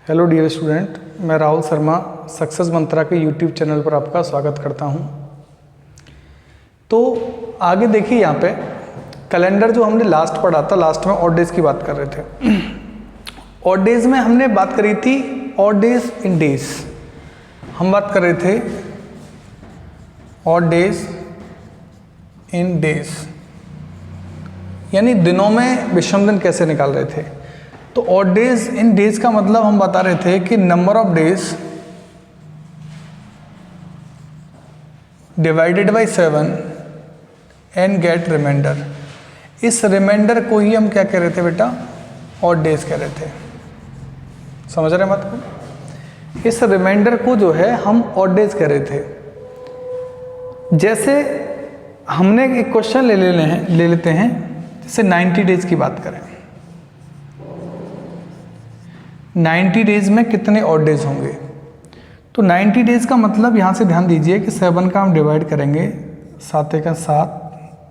Hello dear student, मैं Rahul Sharma success मंत्रा के YouTube channel पर आपका स्वागत करता हूं। तो आगे देखिए, यहाँ पे कैलेंडर जो हमने लास्ट पढ़ा था, लास्ट में ऑड डेज की बात कर रहे थे। ऑड डेज में हमने बात करी थी ऑड डेज इन डेज, हम बात कर रहे थे ऑड डेज इन डेज, यानी दिनों में विषम दिन कैसे निकाल रहे थे। तो ऑड डेज इन डेज का मतलब हम बता रहे थे कि number of days divided by 7 and get reminder. इस रिमाइंडर को ही हम क्या कह रहे थे बेटा, ऑड डेज कह रहे थे। समझ रहे हैं बात को? इस रिमाइंडर को जो है हम ऑड डेज कह रहे थे। जैसे हमने एक क्वेश्चन ले लेते हैं, जैसे 90 डेज की बात करें, 90 डेज में कितने ऑड डेज होंगे। तो 90 डेज का मतलब यहाँ से ध्यान दीजिए कि 7 का हम डिवाइड करेंगे, 7 का 7,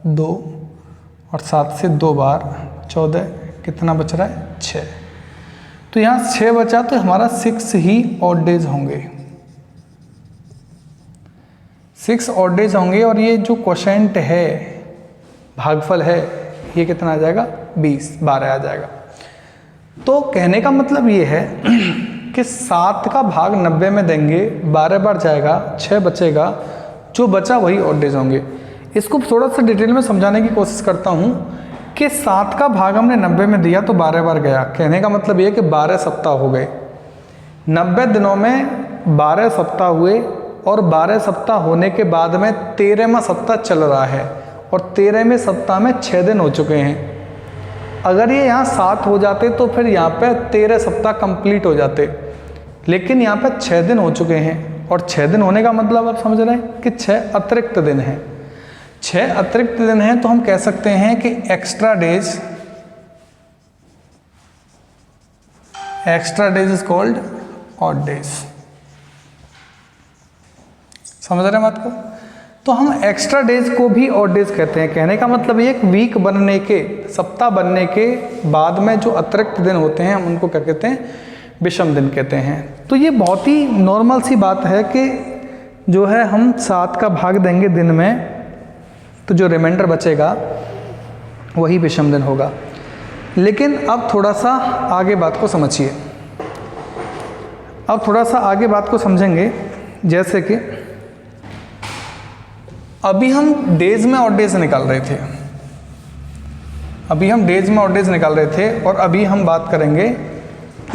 2 और 7 से 2 बार 14, कितना बच रहा है 6। तो यहाँ 6 बचा, तो हमारा 6 ही ऑड डेज होंगे, 6 ऑड डेज होंगे। और ये जो क्वोशेंट है, भागफल है, ये कितना आ जाएगा 20, 12 आ जाएगा। तो कहने का मतलब ये है कि 7 का भाग 90 में देंगे, 12 बार जाएगा, 6 बचेगा, जो बचा वही ऑड डेज होंगे। इसको थोड़ा सा डिटेल में समझाने की कोशिश करता हूँ कि 7 का भाग हमने 90 में दिया तो 12 बार गया। कहने का मतलब ये कि 12 सप्ताह हो गए, 90 दिनों में 12 सप्ताह हुए, और 12 सप्ताह होने के बाद में 13वां सप्ताह चल रहा है, और 13वें सप्ताह में 6 दिन हो चुके हैं। अगर ये यहाँ 7 हो जाते तो फिर यहाँ पे 13 सप्ताह कंप्लीट हो जाते, लेकिन यहाँ पे 6 दिन हो चुके हैं। और 6 दिन होने का मतलब आप समझ रहे हैं कि 6 अतिरिक्त दिन हैं। 6 अतिरिक्त दिन हैं, तो हम कह सकते हैं कि extra days is called odd days. समझ रहे हैं बात को? तो हम एक्स्ट्रा डेज को भी ऑड डेज कहते हैं। कहने का मतलब ये कि वीक बनने के, सप्ताह बनने के बाद में जो अतिरिक्त दिन होते हैं, हम उनको क्या कहते हैं, विषम दिन कहते हैं। तो ये बहुत ही नॉर्मल सी बात है कि जो है हम 7 का भाग देंगे दिन में, तो जो रिमाइंडर बचेगा वही विषम दिन होगा। लेकिन अब थोड़ा सा आगे बात को समझिए, अब थोड़ा सा आगे बात को समझेंगे। जैसे कि अभी हम डेज में ऑड डेज निकाल रहे थे, अभी हम डेज में ऑड डेज निकाल रहे थे, और अभी हम बात करेंगे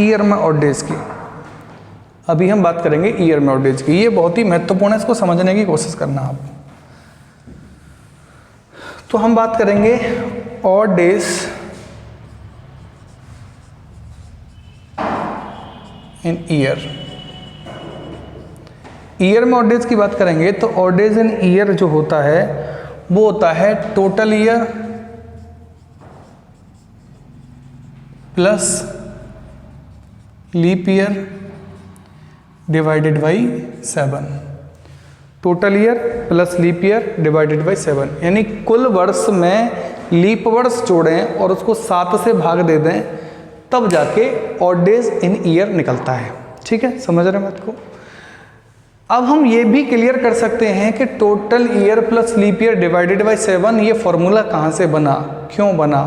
ईयर में ऑड डेज की। अभी हम बात करेंगे ईयर में ऑड डेज की। ये बहुत ही महत्वपूर्ण है, इसको समझने की कोशिश करना आप। तो हम बात करेंगे odd days in year. Year में ऑड डेज की बात करेंगे तो ऑड डेज इन ईयर जो होता है वो होता है total year plus leap year divided by 7। Total year plus leap year divided by 7, यानी कुल वर्ष में लीप वर्ष जोड़ें और उसको 7 से भाग दे दें, तब जाके ऑड डेज इन ईयर निकलता है। ठीक है, समझ रहे हैं बात को? अब हम ये भी क्लियर कर सकते हैं कि total year plus leap year divided by 7, ये फॉर्मूला कहाँ से बना, क्यों बना,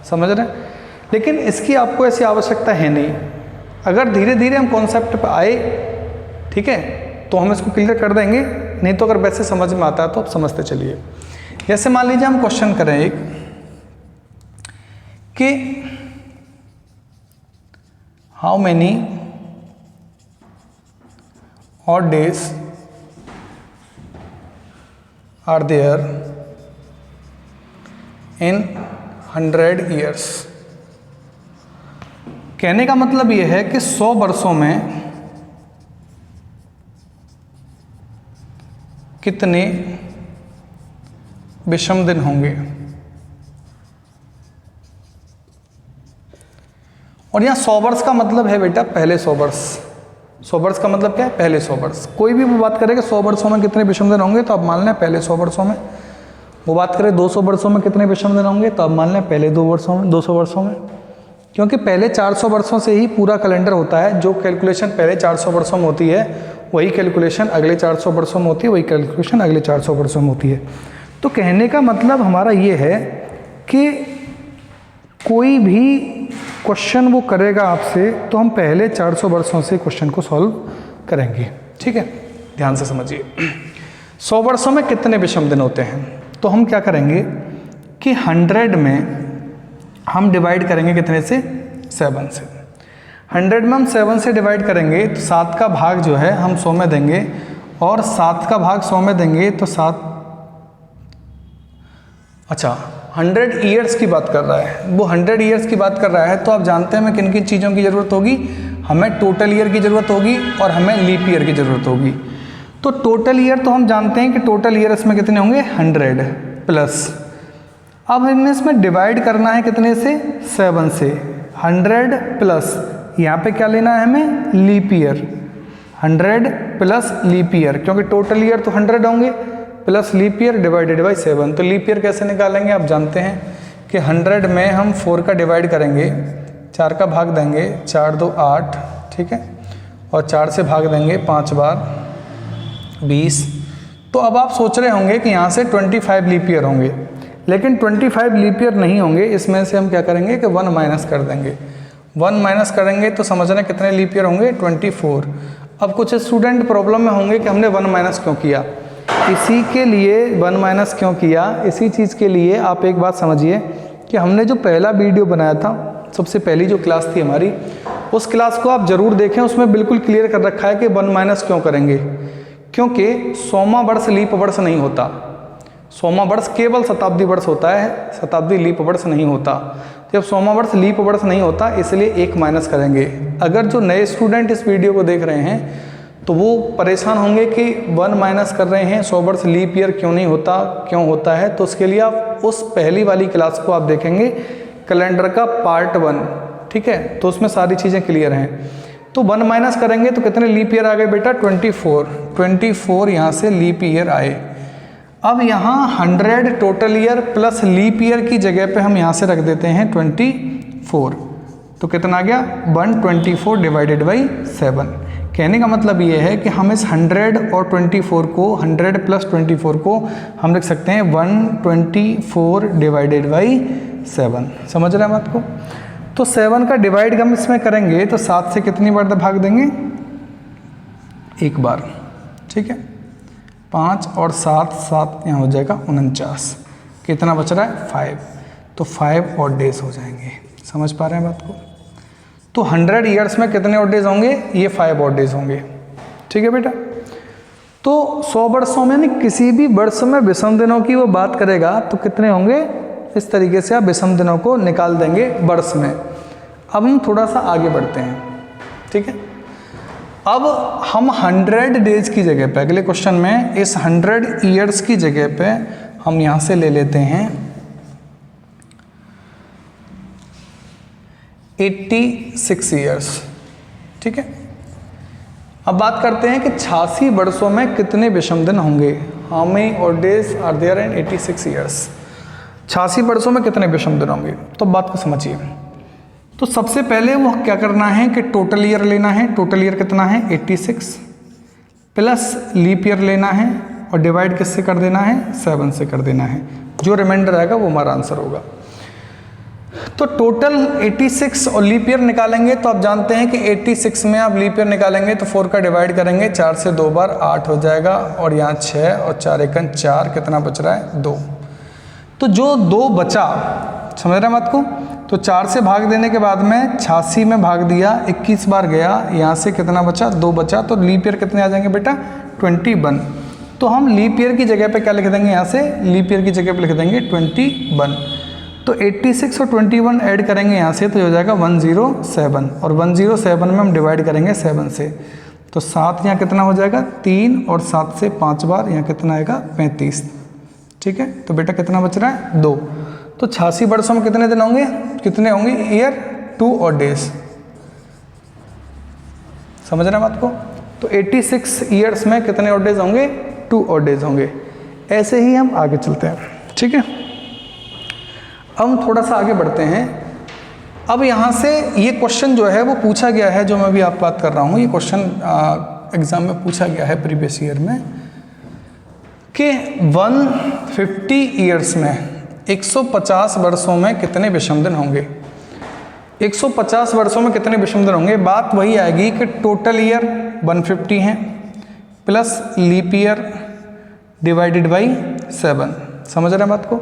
समझ रहे हैं? लेकिन इसकी आपको ऐसी आवश्यकता है नहीं। अगर धीरे धीरे हम कॉन्सेप्ट पे आए, ठीक है, तो हम इसको क्लियर कर देंगे। नहीं तो अगर वैसे समझ में आता है तो आप समझते चलिए। जैसे मान लीजिए हम क्वेश्चन करें एक कि how many odd days are there in 100 years। कहने का मतलब यह है कि 100 वर्षों में कितने विषम दिन होंगे। और यहाँ 100 वर्ष का मतलब है बेटा पहले 100 वर्ष। 100 वर्ष का मतलब क्या है, पहले 100 वर्ष। कोई भी वो बात करे कि 100 वर्षों में कितने विषम दिन होंगे, तो आप मान लें पहले 100 वर्षों में। वो बात करें 200 वर्षों में कितने विषम दिन होंगे, तो आप मान लें पहले 200 वर्षों में। क्योंकि पहले 400 वर्षों से ही पूरा कैलेंडर होता है। जो कैलकुलेशन पहले 400 वर्षों में होती है वही कैलकुलेशन अगले 400 वर्षों में होती है, वही कैलकुलेशन अगले 400 वर्षों में होती है। तो कहने का मतलब हमारा ये है कि कोई भी क्वेश्चन वो करेगा आपसे तो हम पहले 400 वर्षों से क्वेश्चन को सॉल्व करेंगे। ठीक है, ध्यान से समझिए। 100 वर्षों में कितने विषम दिन होते हैं? तो हम क्या करेंगे कि 100 में हम डिवाइड करेंगे कितने से? 7 से। 100 में हम 7 से डिवाइड करेंगे तो 7 का भाग जो है हम 100 में देंगे, और 7 का भाग 100 में देंगे तो 100 ईयर्स की बात कर रहा है वो, 100 ईयर्स की बात कर रहा है। तो आप जानते हैं हमें किन किन चीज़ों की ज़रूरत होगी? हमें टोटल ईयर की ज़रूरत होगी और हमें लीप ईयर की ज़रूरत होगी। तो टोटल ईयर तो हम जानते हैं कि टोटल ईयर इसमें कितने होंगे? 100 प्लस, अब हमें इसमें डिवाइड करना है कितने से? 7 से। 100 प्लस यहाँ पे क्या लेना है हमें? Leap year. 100 plus leap year, क्योंकि टोटल ईयर तो 100 होंगे, plus leap year divided by 7। तो लीप ईयर कैसे निकालेंगे? आप जानते हैं कि 100 में हम 4 का डिवाइड करेंगे, 4 का भाग देंगे, 4 2 8, ठीक है, और 4 से भाग देंगे 5 बार 20। तो अब आप सोच रहे होंगे कि यहाँ से 25 लीप ईयर होंगे, लेकिन 25 लीप ईयर नहीं होंगे। इसमें से हम क्या करेंगे कि 1 माइनस कर देंगे। 1 माइनस करेंगे तो समझना कितने लीप ईयर होंगे? 24। अब कुछ स्टूडेंट प्रॉब्लम में होंगे कि हमने 1 माइनस क्यों किया। इसी के लिए 1 माइनस क्यों किया, इसी चीज़ के लिए आप एक बात समझिए कि हमने जो पहला वीडियो बनाया था, सबसे पहली जो क्लास थी हमारी, उस क्लास को आप ज़रूर देखें। उसमें बिल्कुल क्लियर कर रखा है कि 1 माइनस क्यों करेंगे, क्योंकि 100वां वर्ष लीप वर्ष नहीं होता। 100वां वर्ष केवल शताब्दी वर्ष होता है, शताब्दी लीप वर्ष नहीं होता। जब 100वां वर्ष लीप वर्ष नहीं होता, इसलिए 1 माइनस करेंगे। अगर जो नए स्टूडेंट इस वीडियो को देख रहे हैं तो वो परेशान होंगे कि 1 माइनस कर रहे हैं, 100 वर्ष लीप ईयर क्यों नहीं होता, क्यों होता है। तो उसके लिए आप उस पहली वाली क्लास को आप देखेंगे, कैलेंडर का पार्ट 1, ठीक है, तो उसमें सारी चीज़ें क्लियर हैं। तो 1 माइनस करेंगे तो कितने लीप ईयर आ गए बेटा? 24 यहाँ से लीप ईयर आए। अब यहाँ 100 total year plus leap year की जगह पे हम यहाँ से रख देते हैं 24। तो कितना आ गया? 124 डिवाइडेड बाई 7। कहने का मतलब ये है कि हम इस 100 और 24 को, 100 प्लस 24 को हम लिख सकते हैं 124 डिवाइडेड बाई 7। समझ रहे हैं बात को? तो 7 का डिवाइड हम इसमें करेंगे तो 7 से कितनी बार भाग देंगे? 1 बार, ठीक है। 5 और 7 यहाँ हो जाएगा 49। कितना बच रहा है? 5। तो 5 ऑड डेज हो जाएंगे। समझ पा रहे हैं बात को? तो 100 ईयर्स में कितने ऑड डेज होंगे? ये 5 ऑड डेज होंगे, ठीक है बेटा। तो 100 वर्षों में नहीं, किसी भी वर्ष में विषम दिनों की वो बात करेगा तो कितने होंगे? इस तरीके से आप विषम दिनों को निकाल देंगे वर्ष में। अब हम थोड़ा सा आगे बढ़ते हैं, ठीक है। अब हम 100 डेज की जगह पे, अगले क्वेश्चन में इस 100 ईयर्स की जगह पे हम यहाँ से ले लेते हैं 86 ईयर्स, ठीक है। अब बात करते हैं कि 86 वर्षों में कितने विषम दिन होंगे। How many odd days are there in 86 years? 86 वर्षों में कितने विषम दिन होंगे? तो बात को समझिए। तो सबसे पहले वो क्या करना है कि टोटल ईयर लेना है। टोटल ईयर कितना है? 86 प्लस लीप ईयर लेना है और डिवाइड किससे कर देना है? 7 से कर देना है। जो रिमाइंडर आएगा वो हमारा आंसर होगा। तो टोटल 86 और लीप ईयर निकालेंगे तो आप जानते हैं कि 86 में आप लीप ईयर निकालेंगे तो 4 का डिवाइड करेंगे, 4 से 2 बार 8 हो जाएगा, और यहाँ 6 और 4 एकन 4, कितना बच रहा है? 2। तो जो 2 बचा, समझ रहे हैं बात को? तो 4 से भाग देने के बाद में 86 में भाग दिया, 21 बार गया, यहाँ से कितना बचा? 2 बचा। तो लीप ईयर कितने आ जाएंगे बेटा? 21। तो हम लीप ईयर की जगह पे क्या लिख देंगे? यहाँ से लीप ईयर की जगह पे लिख देंगे 21। तो 86 और 21 ऐड करेंगे यहाँ से तो हो जाएगा 107, और 107 में हम डिवाइड करेंगे 7 से। तो 7 यहाँ कितना हो जाएगा? 3, और 7 से 5 बार यहाँ कितना आएगा? 35, ठीक है। तो बेटा कितना बच रहा है? 2। तो 86 वर्षों में कितने दिन होंगे? कितने होंगे ईयर? 2 odd days. समझ रहे हैं बात को? तो 86 ईयर्स में कितने ऑड डेज होंगे? 2 ऑड डेज होंगे। ऐसे ही हम आगे चलते हैं, ठीक है। अब हम थोड़ा सा आगे बढ़ते हैं अब यहाँ से ये क्वेश्चन जो है वो पूछा गया है, जो मैं भी आप बात कर रहा हूँ, ये क्वेश्चन एग्जाम में पूछा गया है प्रीवियस ईयर में कि 150 ईयर्स में 150 वर्षों में कितने विषम दिन होंगे। 150 वर्षों में कितने विषम दिन होंगे। बात वही आएगी कि टोटल ईयर 150 हैं plus leap year divided by 7। समझ रहे हैं बात को।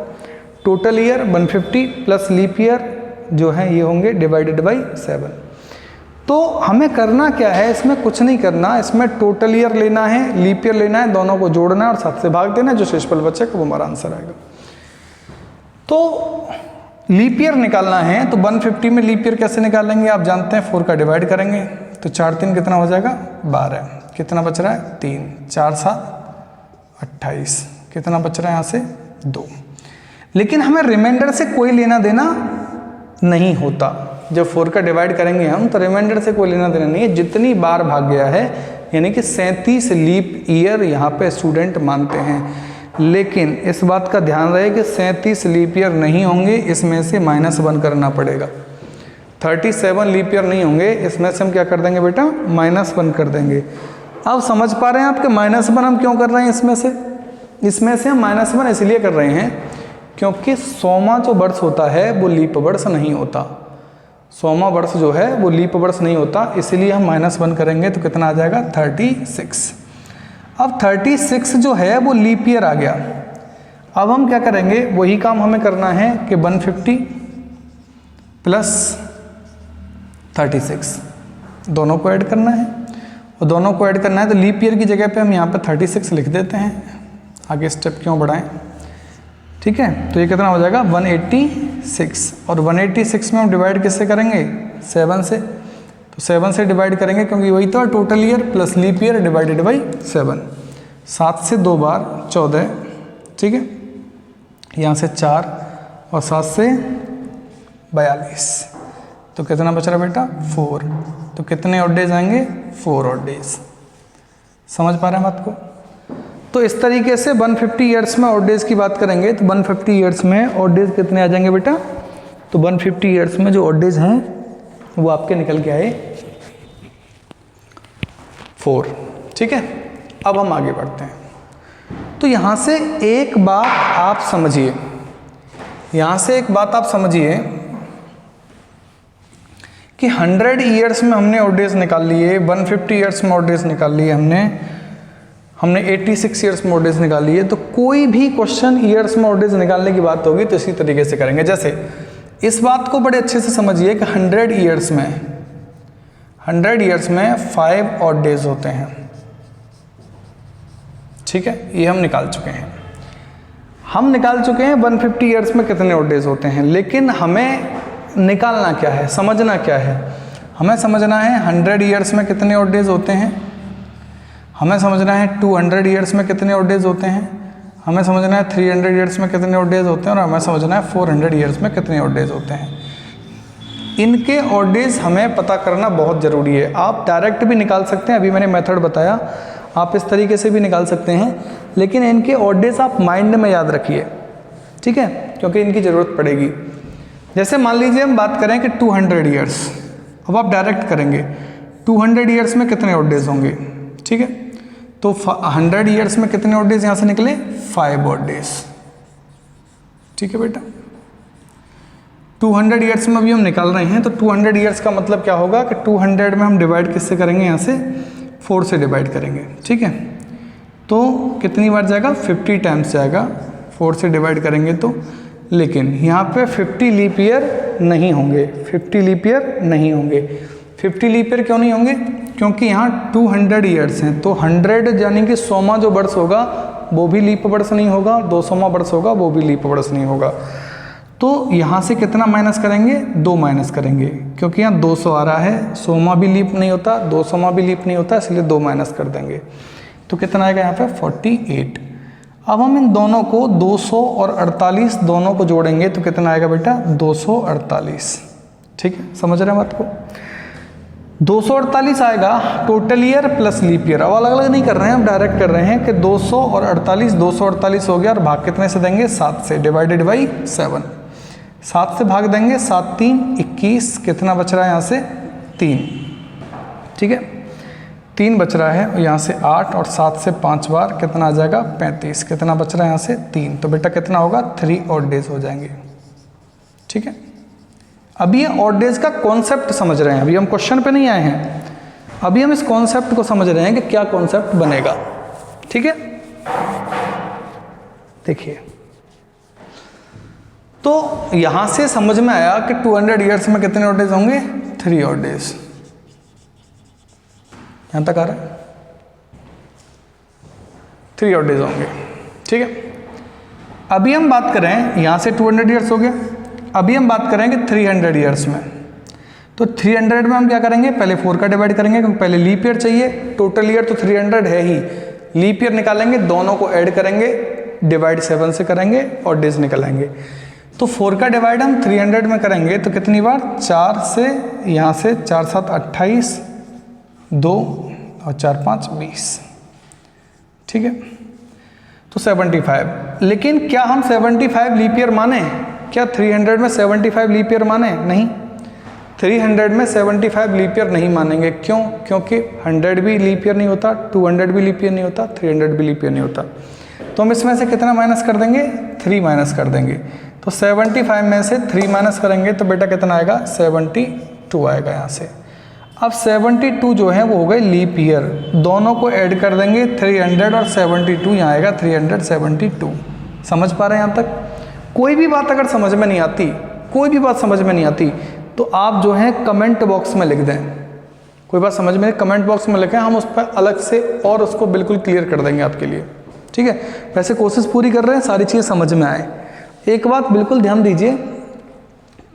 Total year 150 plus leap year जो है ये होंगे डिवाइडेड बाई 7। तो हमें करना क्या है, इसमें कुछ नहीं करना, इसमें टोटल ईयर लेना है, लीप ईयर लेना है, दोनों को जोड़ना है और 7 से भाग देना है, जो शेषफल बचेगा वो हमारा आंसर आएगा। तो लीप ईयर निकालना है तो 150 में लीप ईयर कैसे निकालेंगे, आप जानते हैं 4 का डिवाइड करेंगे तो 4 3 कितना हो जाएगा 12। कितना बच रहा है 3, 4 7 28, कितना बच रहा है यहाँ से 2। लेकिन हमें रिमाइंडर से कोई लेना देना नहीं होता। जब 4 का डिवाइड करेंगे हम तो रिमाइंडर से कोई लेना देना नहीं है, जितनी बार भाग गया है, यानी कि 37 लीप ईयर यहाँ पे स्टूडेंट मानते हैं। लेकिन इस बात का ध्यान रहे कि 37 लीप ईयर नहीं होंगे, इसमें से -1 करना पड़ेगा। 37 लीप ईयर नहीं होंगे, इसमें से हम क्या कर देंगे बेटा -1 कर देंगे। अब समझ पा रहे हैं आप कि -1 हम क्यों कर रहे हैं इसमें से हम -1 इसलिए कर रहे हैं क्योंकि 100वां जो वर्ष होता है वो लीप वर्ष नहीं होता। 100वां वर्ष जो है वो लीप वर्ष नहीं होता, इसलिए हम -1 करेंगे तो कितना आ जाएगा 36। अब 36 जो है वो लीप ईयर आ गया। अब हम क्या करेंगे, वही काम हमें करना है कि 150 प्लस 36 दोनों को ऐड करना है, और दोनों को ऐड करना है तो लीप ईयर की जगह पे हम यहाँ पे 36 लिख देते हैं। आगे स्टेप क्यों बढ़ाएं, ठीक है। तो ये कितना हो जाएगा 186, और 186 में हम डिवाइड किससे करेंगे 7 से। तो 7 से डिवाइड करेंगे क्योंकि वही तो total year plus leap year divided by 7। 7 से 2 बार 14, ठीक है। यहाँ से 4 और 7 से 42, तो कितना बच रहा बेटा 4। तो कितने ऑड डेज आएंगे 4 ऑड डेज। समझ पा रहे हैं बात को। तो इस तरीके से 150 ईयर्स में ऑड डेज की बात करेंगे तो 150 ईयर्स में ऑड डेज कितने आ जाएंगे बेटा। तो 150 ईयर्स में जो ऑड डेज हैं वो आपके निकल के आए 4, ठीक है। अब हम आगे बढ़ते हैं। तो यहाँ से एक बात आप समझिए, कि 100 ईयर्स में हमने ऑड डेज निकाल लिए, 150 ईयर्स में ऑड डेज निकाल लिए हमने 86 ईयर्स में ऑड डेज निकाल लिए। तो कोई भी क्वेश्चन ईयर्स में ऑड डेज निकालने की बात होगी तो इसी तरीके से करेंगे। जैसे इस बात को बड़े अच्छे से समझिए कि 100 ईयर्स में 5 ऑड डेज होते हैं, ठीक है। ये हम निकाल चुके हैं। 150 ईयर्स में कितने ऑड डेज होते हैं, लेकिन हमें निकालना क्या है, समझना क्या है। हमें समझना है 100 ईयर्स में कितने ऑड डेज होते हैं, हमें समझना है 200 ईयर्स में कितने ऑड डेज होते हैं, हमें समझना है 300 ईयर्स में कितने ऑड डेज होते हैं, और हमें समझना है 400 ईयर्स में कितने ऑड डेज होते हैं। इनके ऑड डेज हमें पता करना बहुत ज़रूरी है। आप डायरेक्ट भी निकाल सकते हैं, अभी मैंने मेथड बताया, आप इस तरीके से भी निकाल सकते हैं, लेकिन इनके ऑड डेज आप माइंड में याद रखिए, ठीक है, क्योंकि इनकी ज़रूरत पड़ेगी। जैसे मान लीजिए हम बात करें कि 200 ईयर्स, अब आप डायरेक्ट करेंगे 200 ईयर्स में कितने ऑड डेज होंगे, ठीक है। तो 100 ईयर्स में कितने ऑड डेज यहाँ से निकले 5 ऑड डेज, ठीक है बेटा। 200 ईयर्स में अभी हम निकाल रहे हैं, तो 200 ईयर्स का मतलब क्या होगा कि 200 में हम डिवाइड किससे करेंगे, यहाँ से 4 से डिवाइड करेंगे, ठीक है। तो कितनी बार जाएगा 50 टाइम्स जाएगा 4 से डिवाइड करेंगे तो। लेकिन यहाँ पे 50 लीप ईयर नहीं होंगे, 50 लीप ईयर नहीं होंगे। 50 लीप ईयर क्यों नहीं होंगे, क्योंकि यहाँ 200 ईयर्स हैं, तो 100 यानी कि 100वां जो वर्ष होगा वो भी लीप वर्ष नहीं होगा, 200वां वर्ष होगा वो भी लीप वर्ष नहीं होगा। तो यहाँ से कितना माइनस करेंगे 2 माइनस करेंगे, क्योंकि यहाँ 200 आ रहा है, 100वां भी लीप नहीं होता, 200वां भी लीप नहीं होता, इसलिए 2 माइनस कर देंगे। तो कितना आएगा यहाँ पे 48। अब हम इन दोनों को 200 और 48 दोनों को जोड़ेंगे तो कितना आएगा बेटा 248, ठीक है। समझ रहे हैं बात को। 248 आएगा total year plus leap year. अब अलग अलग नहीं कर रहे हैं, हम डायरेक्ट कर रहे हैं कि 200 और 48, 248 हो गया और भाग कितने से देंगे 7 से, डिवाइडेड बाई 7। 7 से भाग देंगे, 7 3 21, कितना बच रहा है यहाँ से 3, ठीक है 3 बच रहा है, यहाँ से 8 और 7 से 5 बार कितना आ जाएगा 35, कितना बच रहा है यहाँ से 3, तो बेटा कितना होगा 3 ऑड डेज हो जाएंगे, ठीक है। अभी ये ऑड डेज का कॉन्सेप्ट समझ रहे हैं, अभी हम क्वेश्चन पे नहीं आए हैं, अभी हम इस कॉन्सेप्ट को समझ रहे हैं कि क्या कॉन्सेप्ट बनेगा, ठीक है। देखिए तो यहां से समझ में आया कि 200 ईयर्स में कितने ऑड डेज होंगे 3 ऑड डेज, यहां तक आ रहा है 3 ऑड डेज होंगे, ठीक है। अभी हम बात करें यहां से 200 ईयर्स हो गया, अभी हम बात करेंगे 300 ईयर्स में, तो 300 में हम क्या करेंगे, पहले 4 का डिवाइड करेंगे क्योंकि पहले लीप ईयर चाहिए, टोटल ईयर तो 300 है ही, लीप ईयर निकालेंगे, दोनों को ऐड करेंगे, डिवाइड 7 से करेंगे और डेज निकालेंगे। तो 4 का डिवाइड हम 300 में करेंगे तो कितनी बार 4 से, यहाँ से 4 7 28, 2 और 4 5 20, ठीक है, तो 75। लेकिन क्या हम 75 लीप ईयर माने, क्या 300 में 75 लीप ईयर माने, नहीं 300 में 75 लीप ईयर नहीं मानेंगे, क्यों, क्योंकि 100 भी लीप ईयर नहीं होता, 200 भी लीप ईयर नहीं होता, 300 भी लीप ईयर नहीं होता, तो हम इसमें से कितना माइनस कर देंगे 3 माइनस कर देंगे, तो 75 में से 3 माइनस करेंगे तो बेटा कितना आएगा 72 आएगा यहाँ से। अब 72 जो है वो हो गए लीप ईयर, दोनों को ऐड कर देंगे 300 और 72 यहाँ आएगा 372। समझ पा रहे हैं यहाँ तक? कोई भी बात अगर समझ में नहीं आती, कोई भी बात समझ में नहीं आती तो आप जो है कमेंट बॉक्स में लिख दें, कोई बात समझ में कमेंट बॉक्स में लिखें, हम उस पर अलग से और उसको बिल्कुल क्लियर कर देंगे आपके लिए, ठीक है। वैसे कोशिश पूरी कर रहे हैं सारी चीज़ें समझ में आए। एक बात बिल्कुल ध्यान दीजिए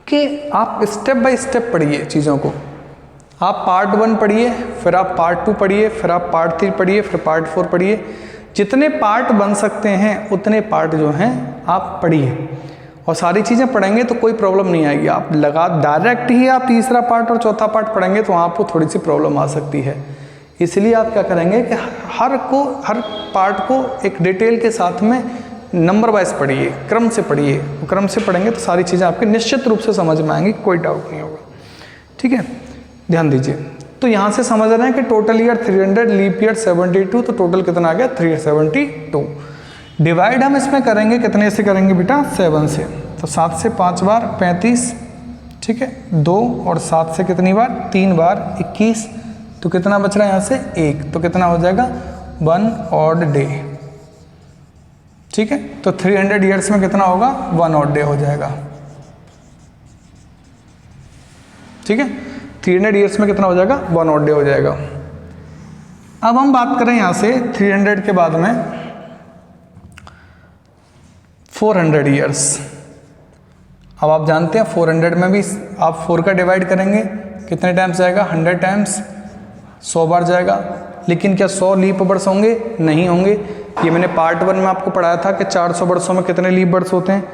कि आप स्टेप बाय स्टेप पढ़िए चीज़ों को, आप पार्ट 1 पढ़िए, फिर आप पार्ट 2 पढ़िए, फिर आप पार्ट 3 पढ़िए, फिर पार्ट 4 पढ़िए, जितने पार्ट बन सकते हैं उतने पार्ट जो हैं आप पढ़िए, और सारी चीज़ें पढ़ेंगे तो कोई प्रॉब्लम नहीं आएगी। आप लगा डायरेक्ट ही आप तीसरा पार्ट और चौथा पार्ट पढ़ेंगे तो आपको थोड़ी सी प्रॉब्लम आ सकती है, इसलिए आप क्या करेंगे कि हर पार्ट को एक डिटेल के साथ में नंबर वाइज पढ़िए, क्रम से पढ़िए, क्रम से पढ़ेंगे तो सारी चीज़ें आपके निश्चित रूप से समझ में आएंगी, कोई डाउट नहीं होगा, ठीक है। ध्यान दीजिए, तो यहाँ से समझ रहे हैं कि टोटल ईयर 300, लीप ईयर 72, तो टोटल कितना आ गया 372। डिवाइड हम इसमें करेंगे कितने से करेंगे बेटा 7 से, तो 7 से 5 बार 35, ठीक है, 2 और 7 से कितनी बार 3 बार 21, तो कितना बच रहा है यहाँ से 1, तो कितना हो जाएगा 1 ऑड डे, ठीक है। तो 300 ईयर्स में कितना होगा 1 ऑड डे हो जाएगा, ठीक है, 300 ईयर्स में कितना हो जाएगा 1 ऑड डे हो जाएगा। अब हम बात करें यहाँ से 300 के बाद में 400 ईयर्स। अब आप जानते हैं 400 में भी आप 4 का डिवाइड करेंगे कितने टाइम्स जाएगा 100 टाइम्स, 100 बार जाएगा, लेकिन क्या 100 लीप वर्ष होंगे, नहीं होंगे। ये मैंने पार्ट 1 में आपको पढ़ाया था कि 400 वर्षों में कितने लीप वर्ष होते हैं,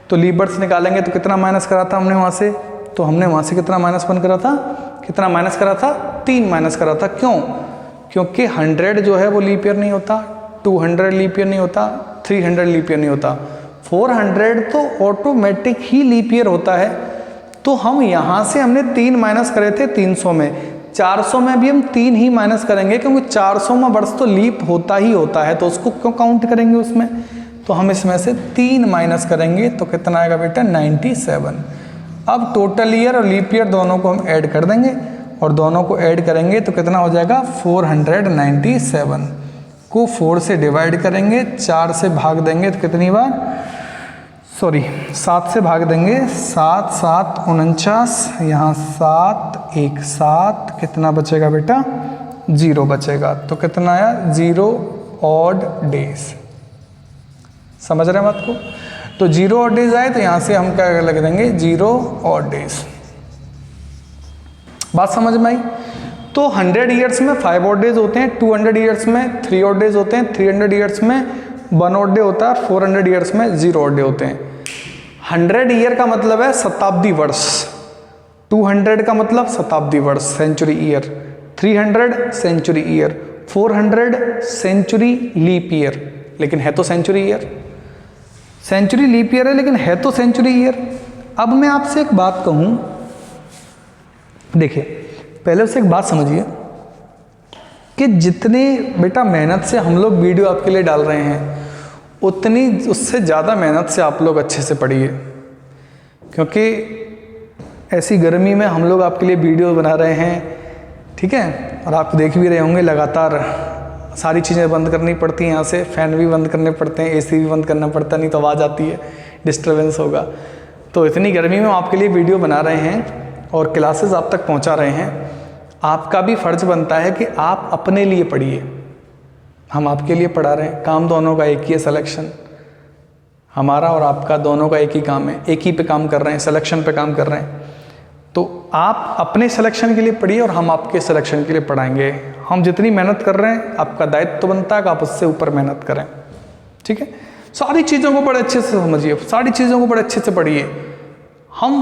तो लीप वर्ष निकालेंगे तो कितना माइनस करा था हमने वहाँ से, तो हमने वहाँ से कितना -1 करा था, कितना माइनस करा था 3 माइनस करा था, क्यों, क्योंकि 100 जो है वो लीप ईयर नहीं होता, 200 लीप ईयर नहीं होता, 300 लीप ईयर नहीं होता, 400 तो ऑटोमेटिक ही लीप ईयर होता है। तो हम यहाँ से हमने 3 माइनस करे थे 300 में, 400 में भी हम 3 ही माइनस करेंगे क्योंकि 400 में वर्ष तो लीप होता ही होता है, तो उसको क्यों काउंट करेंगे उसमें, तो हम इसमें से 3 माइनस करेंगे तो कितना आएगा बेटा 97। अब टोटल ईयर और लीप ईयर दोनों को हम ऐड कर देंगे और दोनों को ऐड करेंगे तो कितना हो जाएगा 497 को 4 से डिवाइड करेंगे, 4 से भाग देंगे तो कितनी बार, 7 से भाग देंगे, 7 7 49, यहाँ 7 1 7, कितना बचेगा बेटा 0 बचेगा, तो कितना आया 0 ऑड डेज। समझ रहे हैं बात को, तो 0 ऑड डेज आए तो यहाँ से हम क्या लग देंगे 0 ऑड डेज। बात समझ में आई? तो 100 ईयर्स में 5 ऑड डेज होते हैं, 200 ईयर्स में 3 ऑड डेज होते हैं, 300 ईयर्स में 1 ऑड डे होता है, 400 ईयर्स में 0 ऑड डे होते हैं। 100 ईयर का मतलब है शताब्दी वर्ष, 200 का मतलब शताब्दी वर्ष century year, 300 century year, 400 century leap year, लेकिन है तो century year, century leap year है लेकिन है तो सेंचुरी ईयर। अब मैं आपसे एक बात कहूँ, देखिए पहले से एक बात समझिए कि जितनी बेटा मेहनत से हम लोग वीडियो आपके लिए डाल रहे हैं, उतनी उससे ज़्यादा मेहनत से आप लोग अच्छे से पढ़िए, क्योंकि ऐसी गर्मी में हम लोग आपके लिए वीडियो बना रहे हैं, ठीक है। और आप देख भी रहे होंगे लगातार सारी चीज़ें बंद करनी पड़ती हैं, यहाँ से फ़ैन भी बंद करने पड़ते हैं, एसी भी बंद करना पड़ता है, नहीं तो आवाज़ आती है, डिस्टर्बेंस होगा। तो इतनी गर्मी में हम आपके लिए वीडियो बना रहे हैं और क्लासेस आप तक पहुँचा रहे हैं। आपका भी फ़र्ज़ बनता है कि आप अपने लिए पढ़िए, हम आपके लिए पढ़ा रहे हैं। काम दोनों का एक ही है, सिलेक्शन। हमारा और आपका दोनों का एक ही काम है, एक ही पे काम कर रहे हैं, सिलेक्शन पे काम कर रहे हैं। तो आप अपने सिलेक्शन के लिए पढ़िए और हम आपके सिलेक्शन के लिए पढ़ाएंगे। हम जितनी मेहनत कर रहे हैं, आपका दायित्व तो बनता है कि आप उससे ऊपर मेहनत करें, ठीक है। सारी चीज़ों को बड़े अच्छे से समझिए, सारी चीज़ों को बड़े अच्छे से पढ़िए। हम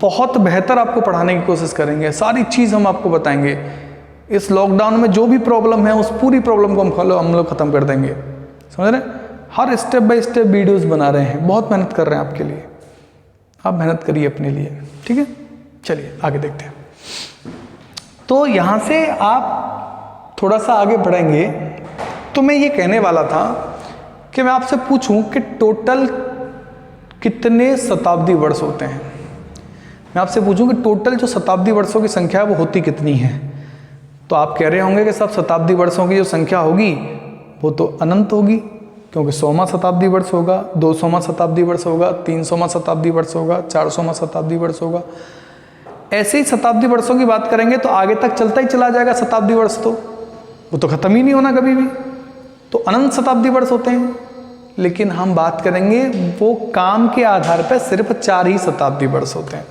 बहुत बेहतर आपको पढ़ाने की कोशिश करेंगे, सारी चीज़ हम आपको बताएंगे। इस लॉकडाउन में जो भी प्रॉब्लम है, उस पूरी प्रॉब्लम को हम लोग ख़त्म कर देंगे, समझ रहे हैं। हर स्टेप बाय स्टेप वीडियोस बना रहे हैं, बहुत मेहनत कर रहे हैं आपके लिए। आप मेहनत करिए अपने लिए, ठीक है। चलिए आगे देखते हैं। तो यहाँ से आप थोड़ा सा आगे बढ़ेंगे तो मैं ये कहने वाला था कि मैं आपसे पूछूं कि टोटल कितने शताब्दी वर्ष होते हैं। मैं आपसे पूछूं कि टोटल जो शताब्दी वर्षों की संख्या है वो होती कितनी है। तो आप कह रहे होंगे कि सब शताब्दी वर्षों की जो संख्या होगी वो तो अनंत होगी, क्योंकि 100वां शताब्दी वर्ष होगा, 200वां शताब्दी वर्ष होगा, 300वां शताब्दी वर्ष होगा, 400वां शताब्दी वर्ष होगा। ऐसे ही शताब्दी वर्षों की बात करेंगे तो आगे तक चलता ही चला जाएगा शताब्दी वर्ष, तो वो तो ख़त्म ही नहीं होना कभी भी। तो अनंत शताब्दी वर्ष होते हैं, लेकिन हम बात करेंगे वो काम के आधार पर सिर्फ 4 ही शताब्दी वर्ष होते हैं।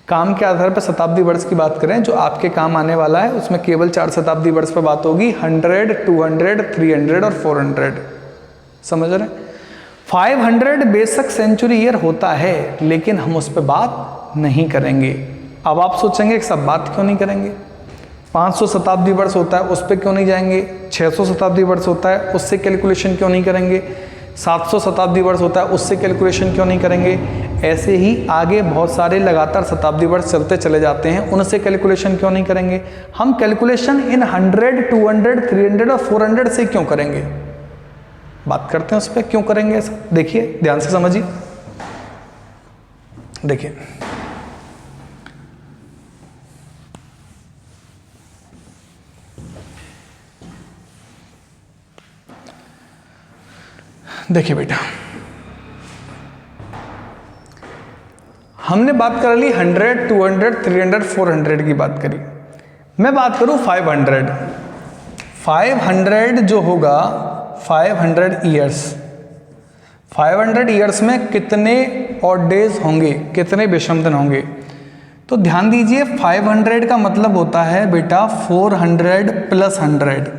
काम के आधार पर शताब्दी वर्ष की बात करें, जो आपके काम आने वाला है उसमें केवल 4 शताब्दी वर्ष पर बात होगी, 100, 200, 300 और 400, समझ रहे हैं। 500 बेशक सेंचुरी ईयर होता है, लेकिन हम उस पर बात नहीं करेंगे। अब आप सोचेंगे कि सब बात क्यों नहीं करेंगे। 500 शताब्दी वर्ष होता है, उस पर क्यों नहीं जाएंगे। 600 शताब्दी वर्ष होता है, उससे कैलकुलेशन क्यों नहीं करेंगे। 700 शताब्दी वर्ष होता है, उससे कैलकुलेशन क्यों नहीं करेंगे। ऐसे ही आगे बहुत सारे लगातार शताब्दी वर्ष चलते चले जाते हैं, उनसे कैलकुलेशन क्यों नहीं करेंगे। हम कैलकुलेशन इन 100, 200, 300 और 400 से क्यों करेंगे। बात करते हैं उस पर क्यों करेंगे ऐसा। देखिए ध्यान से समझिए, देखिए देखिए बेटा, हमने बात कर ली 100, 200, 300, 400 की बात करी। मैं बात करूं 500। 500 जो होगा 500 ईयर्स, 500 ईयर्स में कितने ऑड डेज होंगे, कितने विषम दिन होंगे। तो ध्यान दीजिए 500 का मतलब होता है बेटा 400 प्लस 100।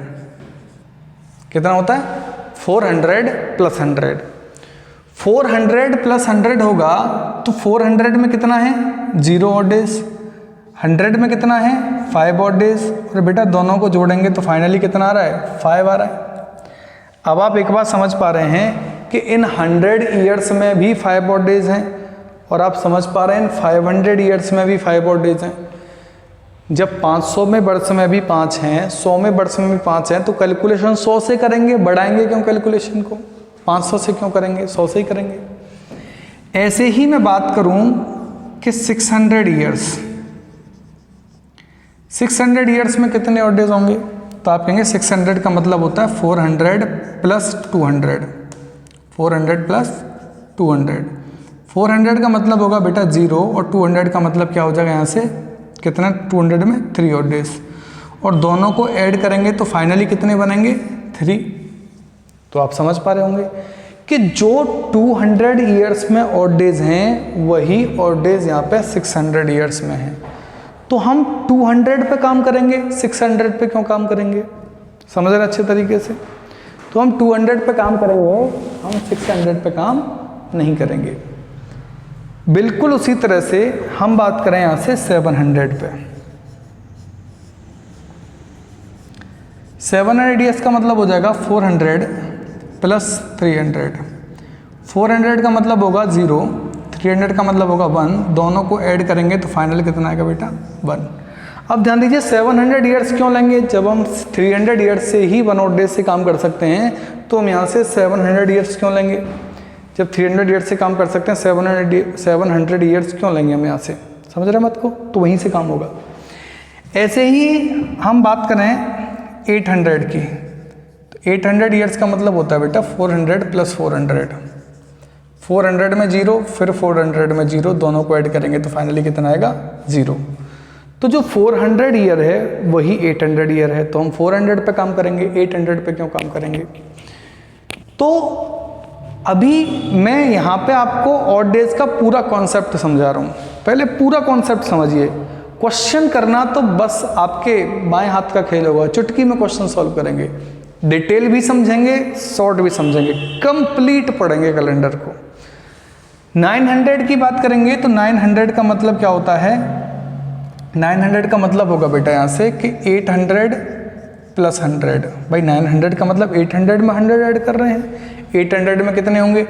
कितना होता है 400 प्लस 100। 400 प्लस 100 होगा तो 400 में कितना है 0 ऑड डेज, 100 में कितना है 5 ऑड डेज। और बेटा दोनों को जोड़ेंगे तो फाइनली कितना आ रहा है 5 आ रहा है। अब आप एक बात समझ पा रहे हैं कि इन 100 ईयर्स में भी 5 ऑड डेज हैं, और आप समझ पा रहे हैं इन 500 ईयर्स में भी 5 ऑड डेज हैं। जब 500 में वर्ष में भी 5 हैं, 100 में वर्ष में भी 5 हैं, तो कैलकुलेशन 100 से करेंगे, बढ़ाएंगे क्यों कैलकुलेशन को, 500 से क्यों करेंगे, 100 से ही करेंगे। ऐसे ही मैं बात करूं कि 600 ईयर्स, 600 ईयर्स में कितने ऑड डेज होंगे। तो आप कहेंगे 600 का मतलब होता है 400 प्लस 200, 400 प्लस 200। 400 का मतलब होगा बेटा 0, और 200 का मतलब क्या हो जाएगा यहाँ से कितना, 200 में 3 ऑड डेज। और दोनों को ऐड करेंगे तो फाइनली कितने बनेंगे 3। तो आप समझ पा रहे होंगे कि जो 200 ईयर्स में ऑड डेज हैं वही ऑड डेज यहाँ पे 600 ईयर्स में हैं। तो हम 200 पे काम करेंगे, 600 पे क्यों काम करेंगे, समझ रहे अच्छे तरीके से। तो हम 200 पे काम करेंगे, हम 600 पे काम नहीं करेंगे। बिल्कुल उसी तरह से हम बात करें यहाँ से 700 पे। 700 ईयर्स का मतलब हो जाएगा 400 प्लस 300। 400 का मतलब होगा 0, 300 का मतलब होगा 1, दोनों को ऐड करेंगे तो फाइनल कितना आएगा बेटा 1। अब ध्यान दीजिए 700 ईयर्स क्यों लेंगे, जब हम 300 ईयर्स से ही 1 और डेज से काम कर सकते हैं तो हम यहाँ से 700 ईयर्स क्यों लेंगे, जब 300 ईयर्स से काम कर सकते हैं 700 ईयर्स क्यों लेंगे हम यहाँ से, समझ रहे हैं बात को, तो वहीं से काम होगा। ऐसे ही हम बात करें 800 की, तो 800 ईयर्स का मतलब होता है बेटा 400 + 400, 400 में 0 फिर 400 में 0, दोनों को ऐड करेंगे तो फाइनली कितना आएगा 0। तो जो 400 ईयर है वही 800 ईयर है, तो हम 400 पे काम करेंगे, 800 पे क्यों काम करेंगे। तो अभी मैं यहाँ पे आपको ऑड डेज का पूरा कॉन्सेप्ट समझा रहा हूँ, पहले पूरा कॉन्सेप्ट समझिए। क्वेश्चन करना तो बस आपके बाएं हाथ का खेल होगा, चुटकी में क्वेश्चन सॉल्व करेंगे, डिटेल भी समझेंगे, शॉर्ट भी समझेंगे, कंप्लीट पढ़ेंगे कैलेंडर को। 900 की बात करेंगे तो 900 का मतलब क्या होता है, 900 का मतलब होगा बेटा यहाँ से कि 800 + 100, भाई 900 का मतलब 800 में 100 ऐड कर रहे हैं, 800 में कितने होंगे,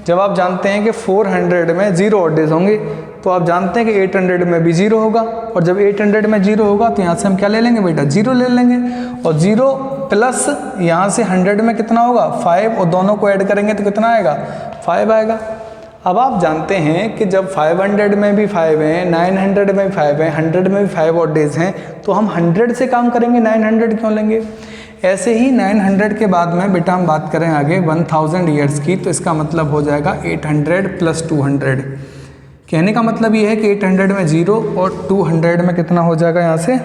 जब आप जानते हैं कि 400 में 0 ऑड डेज होंगे तो आप जानते हैं कि 800 में भी 0 होगा, और जब 800 में 0 होगा तो यहाँ से हम क्या ले लेंगे बेटा 0 ले लेंगे, और 0 प्लस यहाँ से 100 में कितना होगा 5, और दोनों को ऐड करेंगे तो कितना आएगा 5 आएगा। अब आप जानते हैं कि जब 500 में भी 5 हैं, 900 में भी 5 हैं, 100 में भी 5 ऑड डेज हैं, तो हम 100 से काम करेंगे, 900 क्यों लेंगे। ऐसे ही 900 के बाद में बेटा हम बात करें आगे 1000 ईयर्स की, तो इसका मतलब हो जाएगा 800 + 200। कहने का मतलब ये है कि 800 में 0 और 200 में कितना हो जाएगा, यहाँ से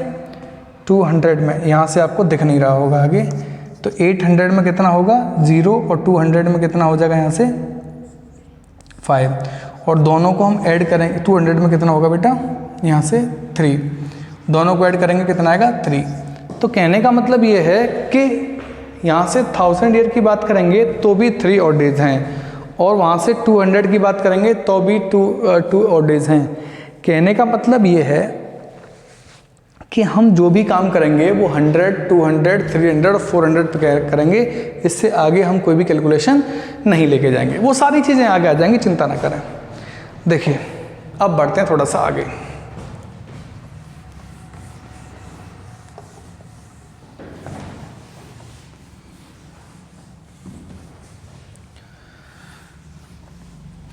200 में, यहाँ से आपको दिख नहीं रहा होगा आगे, तो 800 में कितना होगा 0 और 200 में कितना हो जाएगा यहाँ से 5, और दोनों को हम ऐड करेंगे, 200 में कितना होगा बेटा यहाँ से 3, दोनों को ऐड करेंगे कितना आएगा 3। तो कहने का मतलब ये है कि यहाँ से 1000 ईयर की बात करेंगे तो भी 3 ऑड डेज हैं, और वहाँ से 200 की बात करेंगे तो भी 2 ऑड डेज हैं। कहने का मतलब ये है कि हम जो भी काम करेंगे वो 100, 200, 300 और 400 पे करेंगे, इससे आगे हम कोई भी कैलकुलेशन नहीं लेके जाएंगे, वो सारी चीज़ें आगे आ जाएंगी, चिंता ना करें। देखिए अब बढ़ते हैं थोड़ा सा आगे।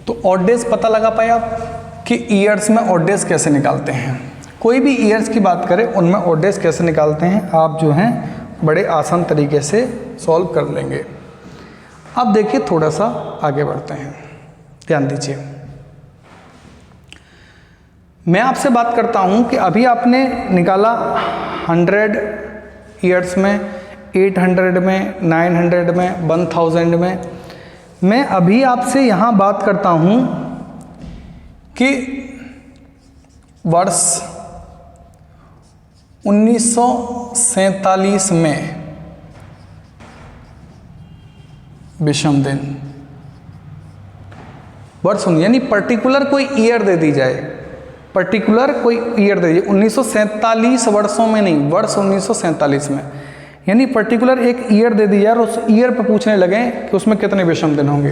तो ऑड डेज पता लगा पाए आप कि ईयर्स में ऑड डेज कैसे निकालते हैं, कोई भी ईयर्स की बात करें उनमें ऑड डेज कैसे निकालते हैं, आप जो हैं बड़े आसान तरीके से सॉल्व कर लेंगे। अब देखिए थोड़ा सा आगे बढ़ते हैं, ध्यान दीजिए। मैं आपसे बात करता हूं कि अभी आपने निकाला 100 ईयर्स में, 800 में, 900 में, 1000 में। मैं अभी आपसे यहाँ बात करता हूँ कि वर्ष 1947 में विषम दिन, वर्ष यानी पर्टिकुलर कोई ईयर दे दी जाए, पर्टिकुलर कोई ईयर दे दीजिए, 1947 वर्षों में नहीं, वर्ष 1947 में, यानी पर्टिकुलर एक ईयर दे दी यार, उस ईयर पे पूछने लगे कि उसमें कितने विषम दिन होंगे।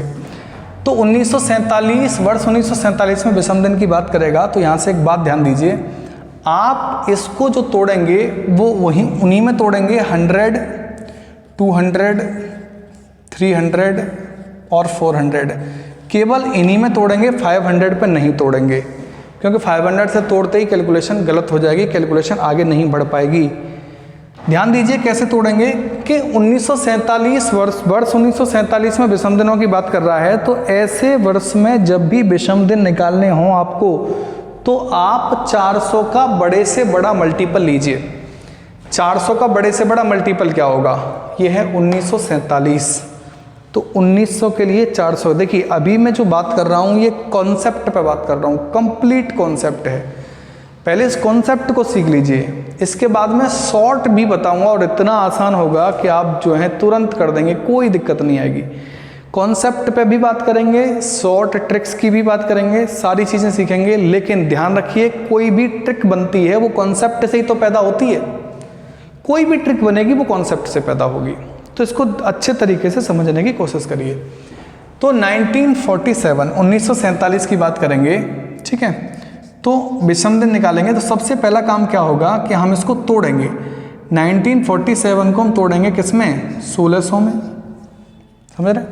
तो 1947 वर्ष 1947 में विषम दिन की बात करेगा, तो यहाँ से एक बात ध्यान दीजिए, आप इसको जो तोड़ेंगे वो वहीं उन्हीं में तोड़ेंगे 100, 200, 300 और 400, केवल इन्हीं में तोड़ेंगे, 500 पे नहीं तोड़ेंगे, क्योंकि 500 से तोड़ते ही कैलकुलेशन गलत हो जाएगी, कैलकुलेशन आगे नहीं बढ़ पाएगी। ध्यान दीजिए कैसे तोड़ेंगे कि 1947 वर्ष 1947 में विषम दिनों की बात कर रहा है, तो ऐसे वर्ष में जब भी विषम दिन निकालने हों आपको, तो आप 400 का बड़े से बड़ा मल्टीपल लीजिए। 400 का बड़े से बड़ा मल्टीपल क्या होगा, ये है 1947, तो 1900 के लिए 400। देखिए अभी मैं जो बात कर रहा हूँ ये कॉन्सेप्ट पे बात कर रहा हूँ, कंप्लीट कॉन्सेप्ट है, पहले इस कॉन्सेप्ट को सीख लीजिए, इसके बाद मैं शॉर्ट भी बताऊंगा और इतना आसान होगा कि आप जो है तुरंत कर देंगे, कोई दिक्कत नहीं आएगी। कॉन्सेप्ट पे भी बात करेंगे, शॉर्ट ट्रिक्स की भी बात करेंगे, सारी चीज़ें सीखेंगे, लेकिन ध्यान रखिए कोई भी ट्रिक बनती है वो कॉन्सेप्ट से ही तो पैदा होती है, कोई भी ट्रिक बनेगी वो कॉन्सेप्ट से पैदा होगी, तो इसको अच्छे तरीके से समझने की कोशिश करिए। तो 1947 की बात करेंगे, ठीक है। तो विषम दिन निकालेंगे तो सबसे पहला काम क्या होगा कि हम इसको तोड़ेंगे। 1947 को हम तोड़ेंगे किसमें, 1600 में, समझ रहे।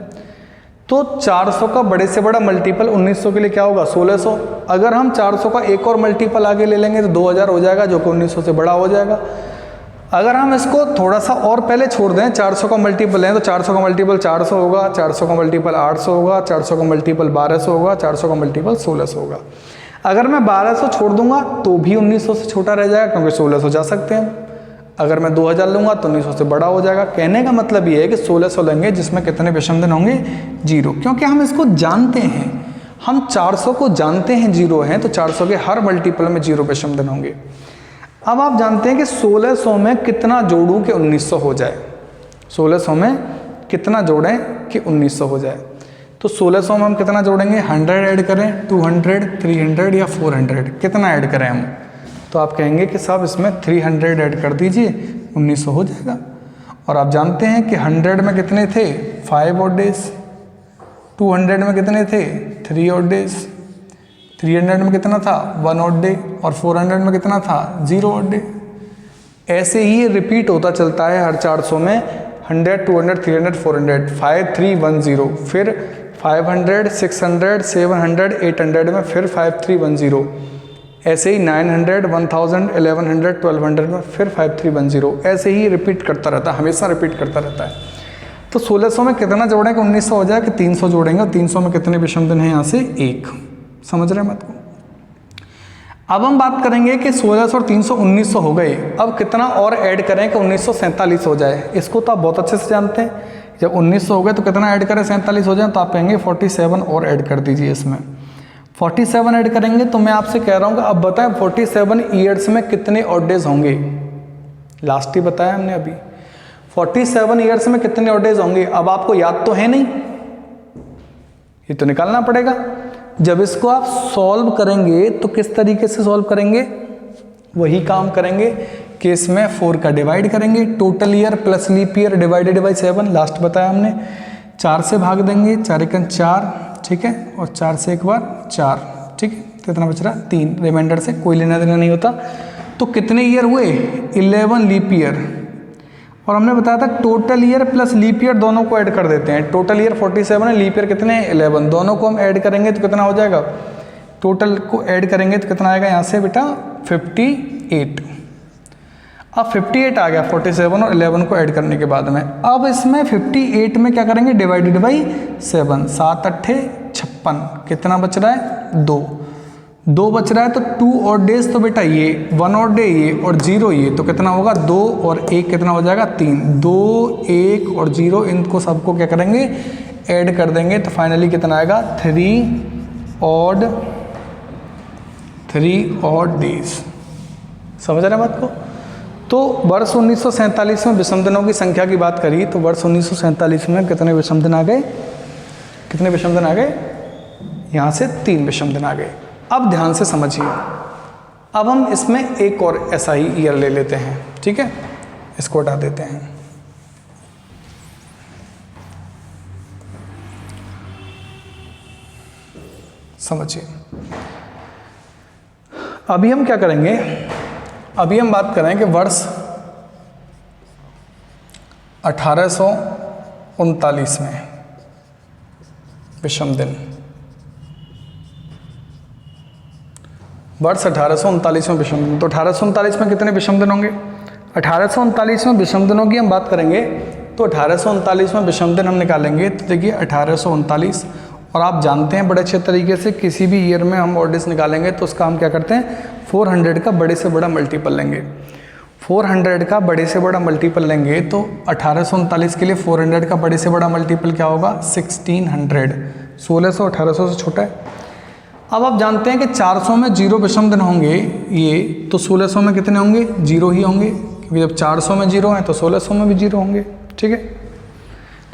तो 400 का बड़े से बड़ा मल्टीपल 1900 के लिए क्या होगा, 1600। अगर हम 400 का एक और मल्टीपल आगे ले लेंगे तो 2000 हो जाएगा, जो कि 1900 से बड़ा हो जाएगा। अगर हम इसको थोड़ा सा और पहले छोड़ दें, 400 का मल्टीपल है तो 400 का मल्टीपल 400 होगा, 400 का मल्टीपल 800 होगा, 400 का मल्टीपल 1200 होगा, 400 का मल्टीपल 1600 होगा। अगर मैं 1200 छोड़ दूंगा तो भी 1900 से छोटा रह जाएगा, क्योंकि 1600 जा सकते हैं। अगर मैं 2000 लूंगा तो 1900 से बड़ा हो जाएगा। कहने का मतलब ये है कि 1600 लेंगे जिसमें कितने विषम दिन होंगे, 0, क्योंकि हम इसको जानते हैं। हम 400 को जानते हैं 0 है, तो 400 के हर मल्टीपल में 0 विषम दिन होंगे। अब आप जानते हैं कि 1600 में कितना जोड़ूं कि 1900 हो जाए। 1600 में कितना जोड़ें कि 1900 हो जाए। तो 1600 में हम कितना जोड़ेंगे, 100 ऐड करें, 200, 300 या 400, कितना ऐड करें हम। तो आप कहेंगे कि साहब इसमें 300 ऐड कर दीजिए, 1900 हो जाएगा। और आप जानते हैं कि 100 में कितने थे, 5 ऑड डेज, 200 में कितने थे, 3 ऑड डेज, 300 में कितना था, 1 ऑड डे, और 400 में कितना था, 0 ऑड डे। ऐसे ही रिपीट होता चलता है हर 400 में, 100, 200, 300, 400, 5, 3, 1, 0, फिर 500, 600, 700, 800 में फिर 5, 3, 1, 0, ऐसे ही 900, 1000, 1100, 1200 में फिर 5, 3, 1, 0, ऐसे ही रिपीट करता रहता है, हमेशा रिपीट करता रहता है। तो 1600 में कितना जोड़ेंगे 1900 हो जाए, कि 300 जोड़ेंगे, और 300 में कितने विषम दिन हैं यहाँ से, 1। समझ रहे हैं बात को। अब हम बात करेंगे कि 1600 और 300 1900 हो गए, अब कितना और ऐड करें कि 1947 हो जाए। इसको तो आप बहुत अच्छे से जानते हैं, जब 1900 हो गए तो कितना ऐड करें 47 हो जाए, तो आप कहेंगे 47 और ऐड कर दीजिए इसमें। 47 ऐड करेंगे तो मैं आपसे कह रहा हूँ कि अब बताएं 47 ईयर्स में कितने ऑड डेज होंगे। लास्ट ही बताया हमने अभी, 47 ईयर्स में कितने ऑड डेज होंगे। अब आपको याद तो है नहीं, ये तो निकालना पड़ेगा। जब इसको आप सॉल्व करेंगे तो किस तरीके से सॉल्व करेंगे, वही काम करेंगे कि इसमें 4 का डिवाइड करेंगे, total year plus leap year divided by 7, last बताया हमने। 4 से भाग देंगे, 4 एकन 4, ठीक है, और 4 से एक बार 4, ठीक है, कितना बच रहा, 3, रिमाइंडर से कोई लेना देना नहीं होता। तो कितने ईयर हुए, 11 लीप ईयर। और हमने बताया था total year plus leap year दोनों को ऐड कर देते हैं। टोटल ईयर 47 है, लीप ईयर कितने हैं, 11, दोनों को हम ऐड करेंगे तो कितना हो जाएगा, टोटल को ऐड करेंगे तो कितना आएगा यहाँ से बेटा, 58। अब 58 आ गया 47 और 11 को ऐड करने के बाद में। अब इसमें 58 में क्या करेंगे, डिवाइडेड बाई 7, 7 8 56, कितना बच रहा है, 2 बच रहा है। तो 2 ऑड डेज, तो बेटा ये 1 ऑड डे ये और 0 ये, तो कितना होगा, 2 और 1 कितना हो जाएगा, 3, 2 1 और 0, इनको सबको क्या करेंगे, ऐड कर देंगे, तो फाइनली कितना आएगा, 3 ऑड डेज। समझ रहे हैं बात को। तो वर्ष 1947 में विषम दिनों की संख्या की बात करी, तो वर्ष 1947 में कितने विषम दिन आ गए, कितने विषम दिन आ गए, यहाँ से 3 विषम दिन आ गए। अब ध्यान से समझिए, अब हम इसमें एक और ऐसा ही ईयर ले लेते हैं, ठीक है, इसको हटा देते हैं। समझिए, अभी हम क्या करेंगे, अभी हम बात करें कि वर्ष 1839 में विषम दिन, वर्ष 1839 में विषम दिन। तो 1839 में कितने विषम दिन होंगे, 1839 में विषम दिनों की हम बात करेंगे तो 1839 में विषम दिन हम निकालेंगे। तो देखिए 1839, और आप जानते हैं बड़े अच्छे तरीके से किसी भी ईयर में हम ऑड डेज निकालेंगे तो उसका हम क्या करते हैं, 400 का बड़े से बड़ा मल्टीपल लेंगे। 400 का बड़े से बड़ा मल्टीपल लेंगे तो 1839 के लिए 400 का बड़े से बड़ा मल्टीपल क्या होगा, 1600। 1600 1800 से छोटा है। अब आप जानते हैं कि 400 में 0 विषम दिन होंगे ये, तो 1600 में कितने होंगे, 0 ही होंगे, क्योंकि जब 400 में 0 हैं तो 1600 में भी 0 होंगे, ठीक है।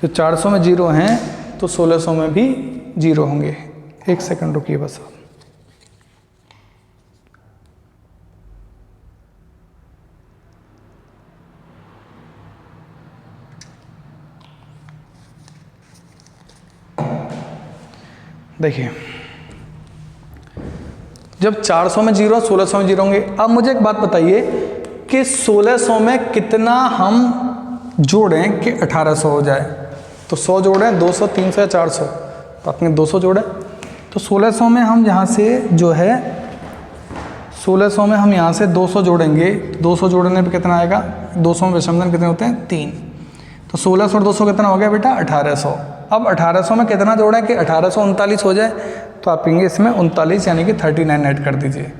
तो 400 में 0 हैं तो 1600 में भी 0 होंगे। एक सेकंड रुकिए बस आप। देखिए जब 400 में जीरो 1600 में जीरो होंगे। अब मुझे एक बात बताइए कि 1600 में कितना हम जोड़ें कि 1800 हो जाए। तो 100 जोड़ें, 200, 300 या 400, तो आपने 200 जोड़े। तो 1600 में हम यहाँ से जो है 1600 में हम यहाँ से 200 जोड़ेंगे। 200 जोड़ने पे कितना आएगा? 200 में विषमधन कितने होते हैं? 3। तो 1600 और 200 कितना हो गया बेटा? 1800। अब 1800 में कितना जोड़ें कि 1839 हो जाए? तो आप कहेंगे इसमें 39 यानी कि 39 ऐड कर दीजिए।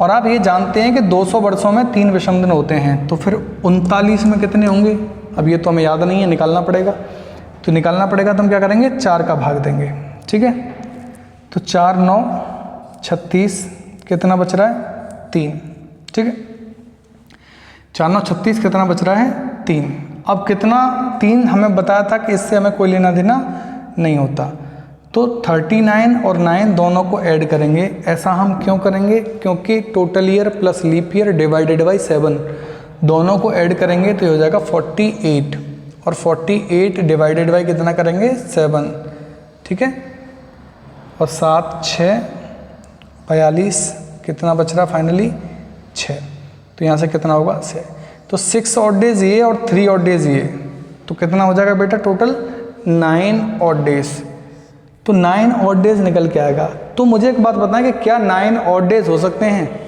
और आप ये जानते हैं कि 200 वर्षों में 3 विषमधन होते हैं, तो फिर 39 में कितने होंगे? अब ये तो हमें याद नहीं है, निकालना पड़ेगा। तो निकालना पड़ेगा तो हम क्या करेंगे? 4 का भाग देंगे, ठीक है। तो 4 9 36, कितना बच रहा है? 3, ठीक है। 4 9 36, कितना बच रहा है? 3। अब कितना? 3 हमें बताया था कि इससे हमें कोई लेना देना नहीं होता। तो 39 और 9 दोनों को ऐड करेंगे। ऐसा हम क्यों करेंगे? क्योंकि total year plus leap year divided by 7 दोनों को ऐड करेंगे तो ये हो जाएगा 48, और 48 डिवाइडेड बाई कितना करेंगे? 7, ठीक है। और 7 6 42, कितना बच रहा फाइनली? 6। तो यहाँ से कितना होगा? 6। तो 6 ऑड डेज ये और 3 ऑड डेज ये, तो कितना हो जाएगा बेटा? Total 9 odd days. तो 9 ऑड डेज निकल के आएगा। तो मुझे एक बात बताएं कि क्या 9 ऑड डेज हो सकते हैं?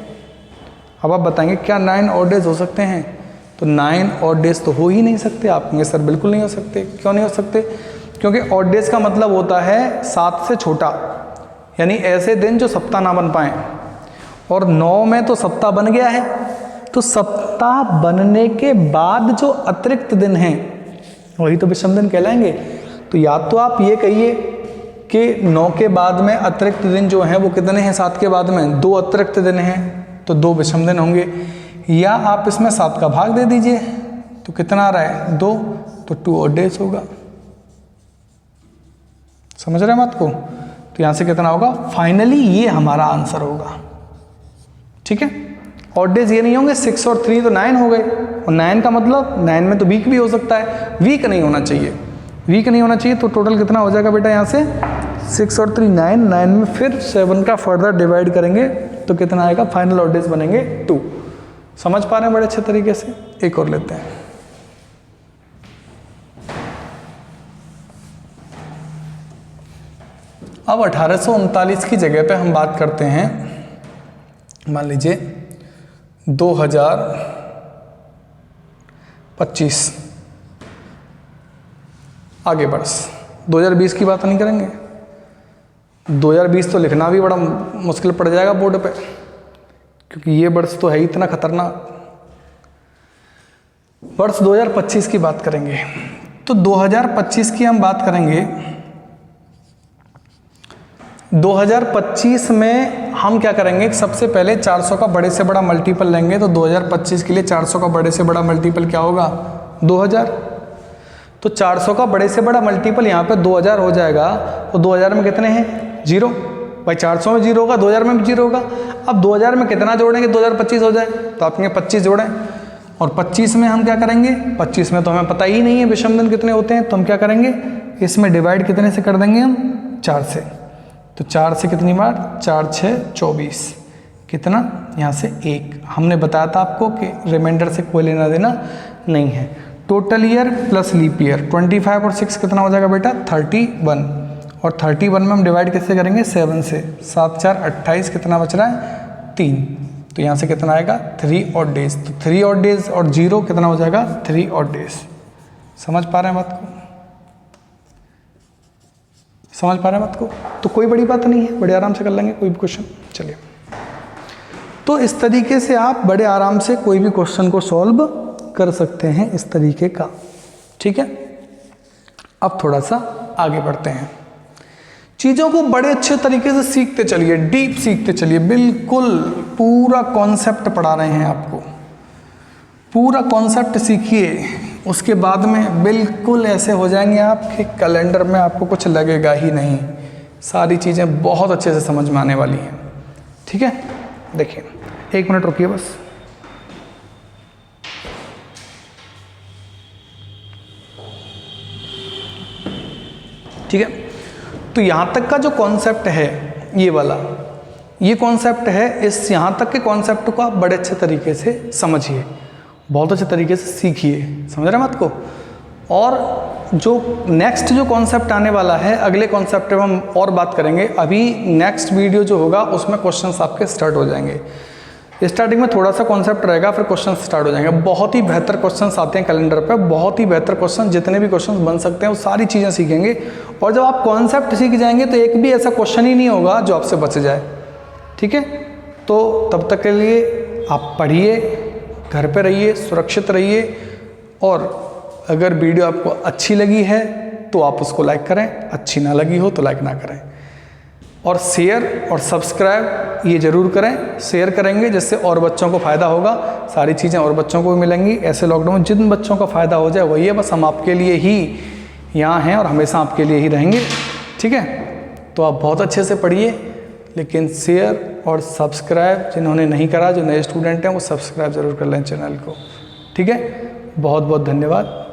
अब आप बताएंगे क्या 9 ऑड डेज हो सकते हैं? तो 9 ऑड डेज तो हो ही नहीं सकते। आप कहेंगे सर बिल्कुल नहीं हो सकते। क्यों नहीं हो सकते? क्योंकि ऑड डेज का मतलब होता है 7 से छोटा, यानी ऐसे दिन जो सप्ताह ना बन पाए। और 9 में तो सप्ताह बन गया है, तो सप्ताह बनने के बाद जो अतिरिक्त दिन हैं वही तो विषम दिन कहलाएंगे। तो या तो आप ये कहिए कि 9 के बाद में अतिरिक्त दिन जो हैं वो कितने हैं? 7 के बाद में 2 अतिरिक्त दिन हैं, तो 2 विषम दिन होंगे। या आप इसमें 7 का भाग दे दीजिए, तो कितना आ रहा है? 2, तो 2 ऑड डेज होगा। समझ रहे हैं बात को? तो यहाँ से कितना होगा? फाइनली ये हमारा आंसर होगा, ठीक है। ऑड डेज ये नहीं होंगे, 6 और 3 तो 9 हो गए। और 9 का मतलब 9 में तो वीक भी हो सकता है, वीक नहीं होना चाहिए, वीक नहीं होना चाहिए। तो टोटल कितना हो जाएगा बेटा? यहाँ से 6 और 3 9, 9 में फिर 7 का फर्दर डिवाइड करेंगे तो कितना आएगा? फाइनल ऑड डेज बनेंगे 2। समझ पा रहे हैं बड़े अच्छे तरीके से? एक और लेते हैं। अब 1839 की जगह पे हम बात करते हैं, मान लीजिए 2025 आगे वर्ष। 2020 की बात नहीं करेंगे। 2020 तो लिखना भी बड़ा मुश्किल पड़ जाएगा बोर्ड पे, क्योंकि ये वर्ष तो है ही इतना खतरनाक। वर्ष 2025 की बात करेंगे। तो 2025 की हम बात करेंगे। 2025 में हम क्या करेंगे? सबसे पहले 400 का बड़े से बड़ा मल्टीपल लेंगे। तो 2025 के लिए 400 का बड़े से बड़ा मल्टीपल क्या होगा? 2000। तो 400 का बड़े से बड़ा मल्टीपल यहाँ पे 2000 हो जाएगा। तो 2000 में कितने हैं? 0। भाई 400 में 0 होगा, 2000 में भी 0 होगा। अब 2000 में कितना जोड़ेंगे 2025 हो जाए? तो आप कहेंगे 25 जोड़ें। और 25 में हम क्या करेंगे? 25 में तो हमें पता ही नहीं है विषमधन कितने होते हैं, तो हम क्या करेंगे? इसमें डिवाइड कितने से कर देंगे हम? 4 से। तो 4 से कितनी बार? 4 6 24, कितना? यहाँ से 1। हमने बताया था आपको कि रिमाइंडर से कोई लेना देना नहीं है। Total year plus leap year 25 और 6 कितना हो जाएगा बेटा? 31। और 31 में हम डिवाइड किससे करेंगे? 7 से। 7 4 28, कितना बच रहा है? 3। तो यहाँ से कितना आएगा? 3 ऑड डेज। तो 3 ऑड डेज और 0 कितना हो जाएगा? 3 ऑड डेज। समझ पा रहे हैं बात को? समझ पा रहे हैं बात को? तो कोई बड़ी बात नहीं है, बड़े आराम से कर लेंगे कोई भी क्वेश्चन। चलिए, तो इस तरीके से आप बड़े आराम से कोई भी क्वेश्चन को सॉल्व कर सकते हैं, इस तरीके का, ठीक है। अब थोड़ा सा आगे बढ़ते हैं। चीज़ों को बड़े अच्छे तरीके से सीखते चलिए, डीप सीखते चलिए। बिल्कुल पूरा कॉन्सेप्ट पढ़ा रहे हैं आपको, पूरा कॉन्सेप्ट सीखिए। उसके बाद में बिल्कुल ऐसे हो जाएंगे आपके कैलेंडर में आपको कुछ लगेगा ही नहीं। सारी चीज़ें बहुत अच्छे से समझ में आने वाली हैं, ठीक है। देखिए 1 मिनट रुकिए बस। ठीक है, तो यहाँ तक का जो कॉन्सेप्ट है ये वाला, ये कॉन्सेप्ट है, इस यहाँ तक के कॉन्सेप्ट को आप बड़े अच्छे तरीके से समझिए, बहुत अच्छे तरीके से सीखिए, समझ रहे हैं बात को। और जो नेक्स्ट जो कॉन्सेप्ट आने वाला है, अगले कॉन्सेप्ट पे हम और बात करेंगे। अभी नेक्स्ट वीडियो जो होगा उसमें क्वेश्चंस आपके स्टार्ट हो जाएंगे। स्टार्टिंग में थोड़ा सा कॉन्सेप्ट रहेगा, फिर क्वेश्चन स्टार्ट हो जाएंगे। बहुत ही बेहतर क्वेश्चंस आते हैं कैलेंडर पे, बहुत ही बेहतर क्वेश्चन, जितने भी क्वेश्चंस बन सकते हैं वो सारी चीज़ें सीखेंगे। और जब आप कॉन्सेप्ट सीख जाएंगे तो एक भी ऐसा क्वेश्चन ही नहीं होगा जो आपसे बच जाए, ठीक है। तो तब तक के लिए आप पढ़िए, घर पे रहिए, सुरक्षित रहिए, और अगर वीडियो आपको अच्छी लगी है तो आप उसको लाइक करें, अच्छी ना लगी हो तो लाइक ना करें। और शेयर और सब्सक्राइब ये ज़रूर करें, शेयर करेंगे जिससे और बच्चों को फ़ायदा होगा, सारी चीज़ें और बच्चों को भी मिलेंगी। ऐसे लॉकडाउन जिन बच्चों का फ़ायदा हो जाए वही है, बस हम आपके लिए ही यहाँ हैं और हमेशा आपके लिए ही रहेंगे, ठीक है। तो आप बहुत अच्छे से पढ़िए, लेकिन शेयर और सब्सक्राइब जिन्होंने नहीं करा, जो नए स्टूडेंट हैं वो सब्सक्राइब ज़रूर कर लें चैनल को, ठीक है। बहुत बहुत धन्यवाद।